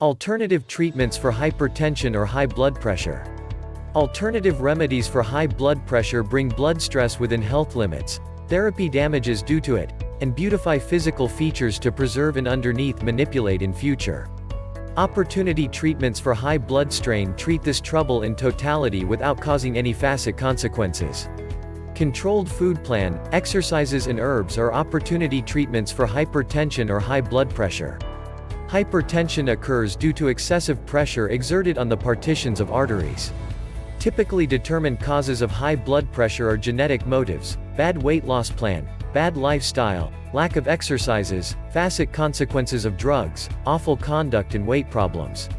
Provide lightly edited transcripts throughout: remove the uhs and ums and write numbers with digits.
Alternative treatments for hypertension or high blood pressure. Alternative remedies for high blood pressure bring blood stress within health limits, therapy damages due to it, and beautify physical features to preserve and underneath manipulate in future. Opportunity treatments for high blood strain treat this trouble in totality without causing any facet consequences. Controlled food plan, exercises and herbs are opportunity treatments for hypertension or high blood pressure. Hypertension occurs due to excessive pressure exerted on the partitions of arteries. Typically determined causes of high blood pressure are genetic motives, bad weight loss plan, bad lifestyle, lack of exercises, facet consequences of drugs, awful conduct and weight problems.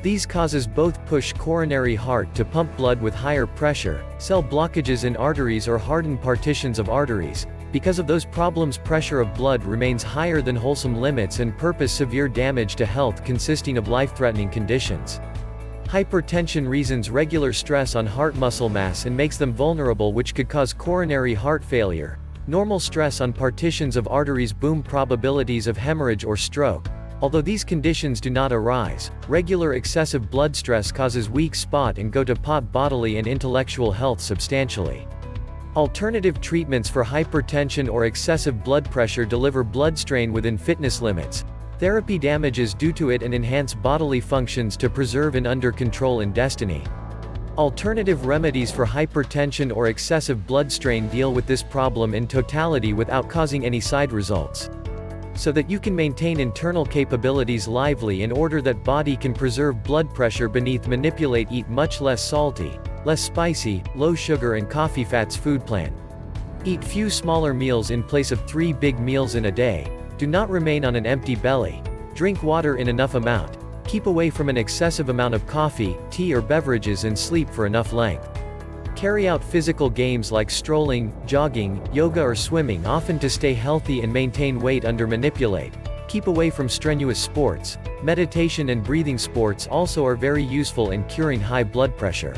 These causes both push coronary heart to pump blood with higher pressure, cell blockages in arteries or harden partitions of arteries. Because of those problems, pressure of blood remains higher than wholesome limits and purpose severe damage to health consisting of life-threatening conditions. Hypertension reasons regular stress on heart muscle mass and makes them vulnerable, which could cause coronary heart failure. Normal stress on partitions of arteries boom probabilities of hemorrhage or stroke. Although these conditions do not arise, regular excessive blood stress causes weak spot and go to pot bodily and intellectual health substantially. Alternative treatments for hypertension or excessive blood pressure deliver blood strain within fitness limits. Therapy damages due to it and enhance bodily functions to preserve and under control in destiny. Alternative remedies for hypertension or excessive blood strain deal with this problem in totality without causing any side results. So that you can maintain internal capabilities lively in order that body can preserve blood pressure beneath manipulate eat much less salty, less spicy, low sugar and coffee fats food plan. Eat few smaller meals in place of 3 big meals in a day. Do not remain on an empty belly. Drink water in enough amount. Keep away from an excessive amount of coffee, tea or beverages and sleep for enough length. Carry out physical games like strolling, jogging, yoga or swimming often to stay healthy and maintain weight under manipulate. Keep away from strenuous sports. Meditation and breathing sports also are very useful in curing high blood pressure.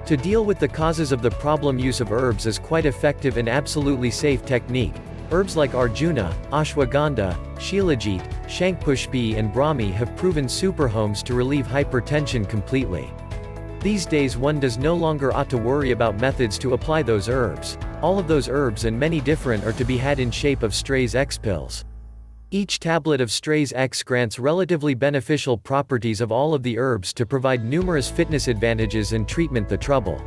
To deal with the causes of the problem, use of herbs is quite effective and absolutely safe technique. Herbs like Arjuna, Ashwagandha, Shilajit, Shankpushpi and Brahmi have proven superhomes to relieve hypertension completely. These days one does no longer ought to worry about methods to apply those herbs. All of those herbs and many different are to be had in shape of Strays X pills. Each tablet of Strays X grants relatively beneficial properties of all of the herbs to provide numerous fitness advantages and treatment the trouble.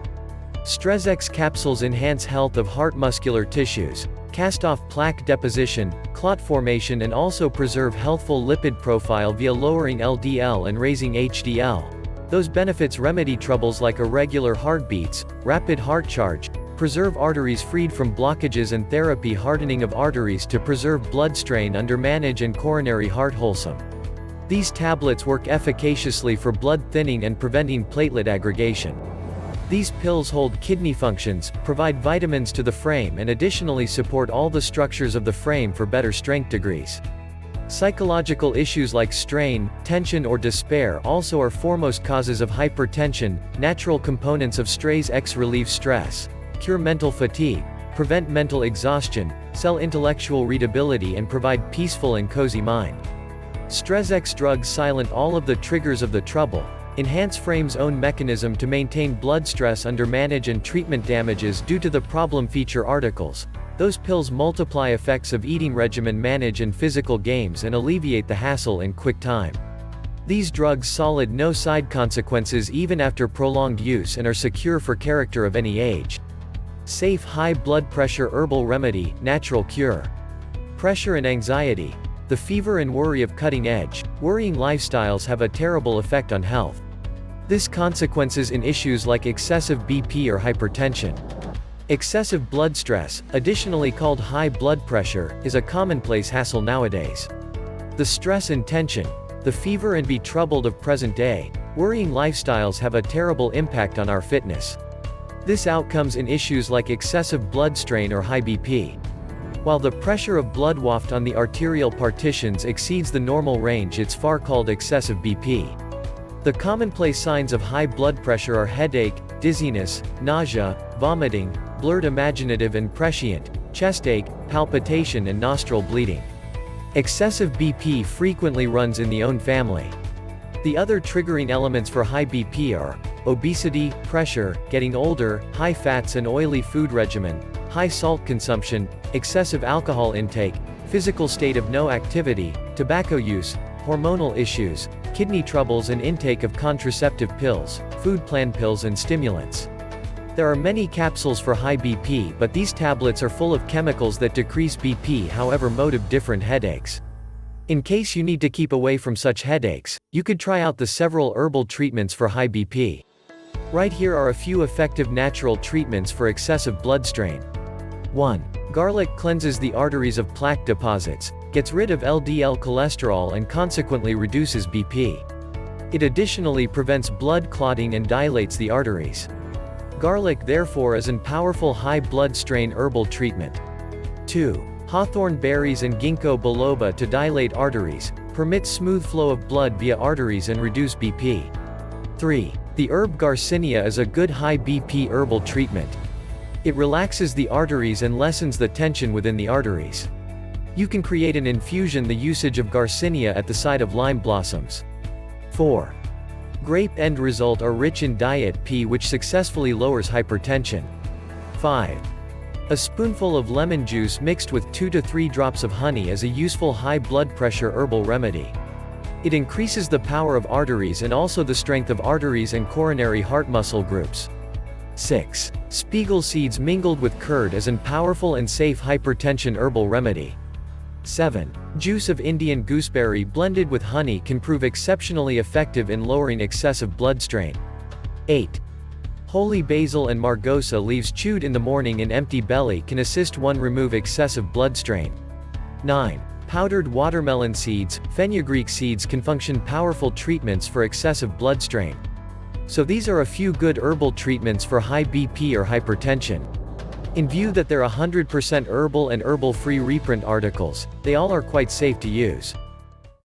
Strays X capsules enhance health of heart muscular tissues, cast off plaque deposition, clot formation and also preserve healthful lipid profile via lowering LDL and raising HDL. Those benefits remedy troubles like irregular heartbeats, rapid heart charge, preserve arteries freed from blockages and therapy hardening of arteries to preserve blood strain under manage and coronary heart wholesome. These tablets work efficaciously for blood thinning and preventing platelet aggregation. These pills hold kidney functions, provide vitamins to the frame and additionally support all the structures of the frame for better strength degrees. Psychological issues like strain, tension or despair also are foremost causes of hypertension. Natural components of Strays X relieve stress, cure mental fatigue, prevent mental exhaustion, sell intellectual readability and provide peaceful and cozy mind. Strays X drugs silence all of the triggers of the trouble, enhance frame's own mechanism to maintain blood stress under manage and treatment damages due to the problem feature articles. Those pills multiply effects of eating regimen manage and physical games and alleviate the hassle in quick time. These drugs solid no side consequences even after prolonged use and are secure for character of any age. Safe high blood pressure herbal remedy, natural cure. Pressure and anxiety. The fever and worry of cutting edge, worrying lifestyles have a terrible effect on health. This consequences in issues like excessive BP or hypertension. Excessive blood stress, additionally called high blood pressure, is a commonplace hassle nowadays. The stress and tension, the fever and be troubled of present day, worrying lifestyles have a terrible impact on our fitness. This outcomes in issues like excessive blood strain or high BP. While the pressure of blood waft on the arterial partitions exceeds the normal range, it's far called excessive BP. The commonplace signs of high blood pressure are headache, dizziness, nausea, vomiting, blurred imaginative and prescient, chest ache, palpitation and nostril bleeding. Excessive BP frequently runs in the own family. The other triggering elements for high BP are obesity, pressure, getting older, high fats and oily food regimen, high salt consumption, excessive alcohol intake, physical state of no activity, tobacco use, hormonal issues, kidney troubles and intake of contraceptive pills, food plan pills and stimulants. There are many capsules for high BP, but these tablets are full of chemicals that decrease BP, however motive different headaches. In case you need to keep away from such headaches, you could try out the several herbal treatments for high BP. Right here are a few effective natural treatments for excessive blood strain. 1. Garlic cleanses the arteries of plaque deposits, gets rid of LDL cholesterol and consequently reduces BP. It additionally prevents blood clotting and dilates the arteries. Garlic therefore is an powerful high blood strain herbal treatment. 2. Hawthorn berries and ginkgo biloba to dilate arteries, permit smooth flow of blood via arteries and reduce BP. 3. The herb Garcinia is a good high BP herbal treatment. It relaxes the arteries and lessens the tension within the arteries. You can create an infusion the usage of Garcinia at the side of lime blossoms. 4. Grape end result are rich in diet P, which successfully lowers hypertension. 5. A spoonful of lemon juice mixed with 2 to 3 drops of honey is a useful high blood pressure herbal remedy. It increases the power of arteries and also the strength of arteries and coronary heart muscle groups. 6. Spiegel seeds mingled with curd is an powerful and safe hypertension herbal remedy. 7. Juice of Indian gooseberry blended with honey can prove exceptionally effective in lowering excessive blood strain. 8. Holy basil and margosa leaves chewed in the morning in empty belly can assist one remove excessive blood strain. 9. Powdered watermelon seeds, fenugreek seeds can function powerful treatments for excessive blood strain. So these are a few good herbal treatments for high BP or hypertension. In view that they're 100% herbal and herbal-free reprint articles, they all are quite safe to use.